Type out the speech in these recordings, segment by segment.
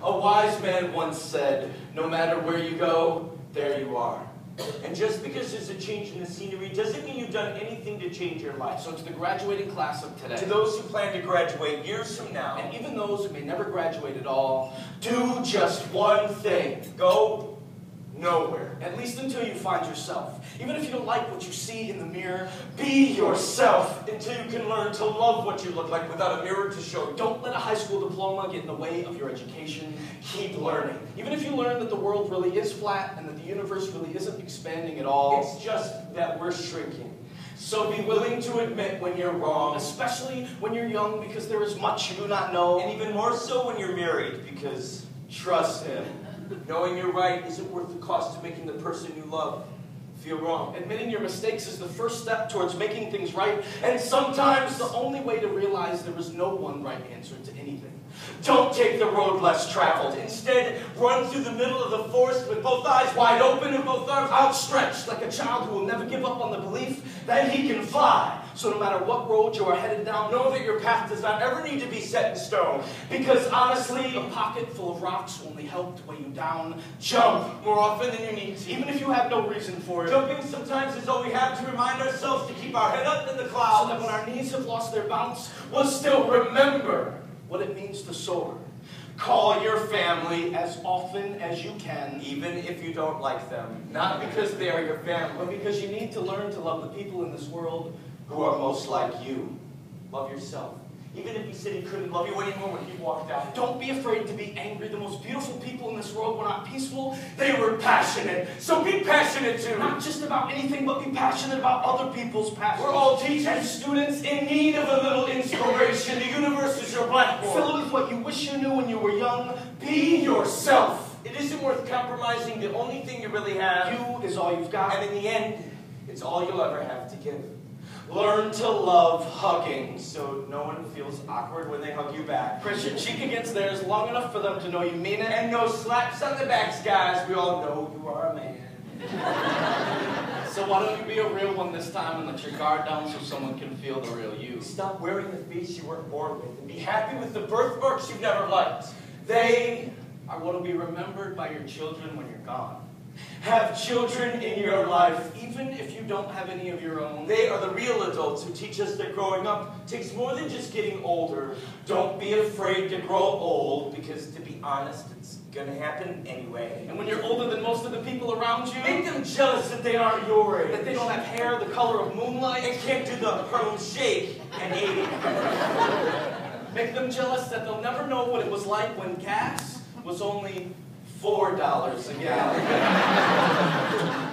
A wise man once said, no matter where you go, there you are. And just because there's a change in the scenery doesn't mean you've done anything to change your life. So to the graduating class of today, to those who plan to graduate years from now, and even those who may never graduate at all, do just one thing. Go nowhere. At least until you find yourself. Even if you don't like what you see in the mirror, be yourself until you can learn to love what you look like without a mirror to show you. Don't let a high school diploma get in the way of your education. Keep learning. Even if you learn that the world really is flat and that the universe really isn't expanding at all, it's just that we're shrinking. So be willing to admit when you're wrong, especially when you're young, because there is much you do not know. And even more so when you're married, because trust him, knowing you're right isn't worth the cost of making the person you love feel wrong. Admitting your mistakes is the first step towards making things right, and sometimes the only way to realize there is no one right answer to anything. Don't take the road less traveled. Instead, run through the middle of the forest with both eyes wide open and both arms outstretched, like a child who will never give up on the belief that he can fly. So no matter what road you are headed down, know that your path does not ever need to be set in stone. Because honestly, a pocket full of rocks will only help to weigh you down. Jump more often than you need to, even if you have no reason for it. Jumping sometimes is all we have to remind ourselves to keep our head up in the clouds. So that when our knees have lost their bounce, we'll still remember what it means to soar. Call your family as often as you can, even if you don't like them. Not because they are your family, but because you need to learn to love the people in this world who are most like you. Love yourself. Even if he said he couldn't love you anymore when he walked out. Don't be afraid to be angry. The most beautiful people in this world were not peaceful, they were passionate. So be passionate too. Not just about anything, but be passionate about other people's passions. We're all teachers and students in need of a little inspiration. The universe is your blackboard. Fill it with what you wish you knew when you were young. Be yourself. It isn't worth compromising the only thing you really have. You is all you've got. And in the end, it's all you'll ever have to give. Learn to love hugging, so no one feels awkward when they hug you back. Press your cheek against theirs long enough for them to know you mean it. And no slaps on the backs, guys. We all know you are a man. So why don't you be a real one this time and let your guard down so someone can feel the real you. Stop wearing the face you weren't born with and be happy with the birthmarks you've never liked. They are what will be remembered by your children when you're gone. Have children in your life, even if you don't have any of your own. They are the real adults who teach us that growing up takes more than just getting older. Don't be afraid to grow old, because to be honest, it's gonna happen anyway. And when you're older than most of the people around you, make them jealous that they aren't your age. That they don't have hair the color of moonlight. And can't do the Harlem Shake and 80. Make them jealous that they'll never know what it was like when gas was only $4 a gallon.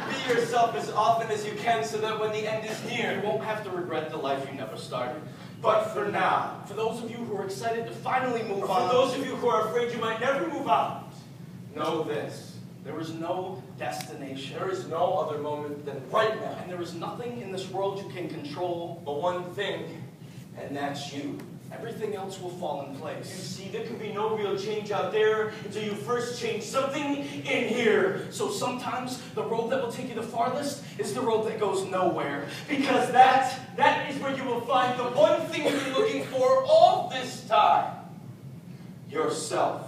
Be yourself as often as you can so that when the end is near, you won't have to regret the life you never started. But for now, for those of you who are excited to finally move on, for those of you who are afraid you might never move on, know this. There is no destination. There is no other moment than right now. And there is nothing in this world you can control but one thing, and that's you. Everything else will fall in place. You see, there can be no real change out there until you first change something in here. So sometimes the road that will take you the farthest is the road that goes nowhere. Because that is where you will find the one thing you've been looking for all this time. Yourself.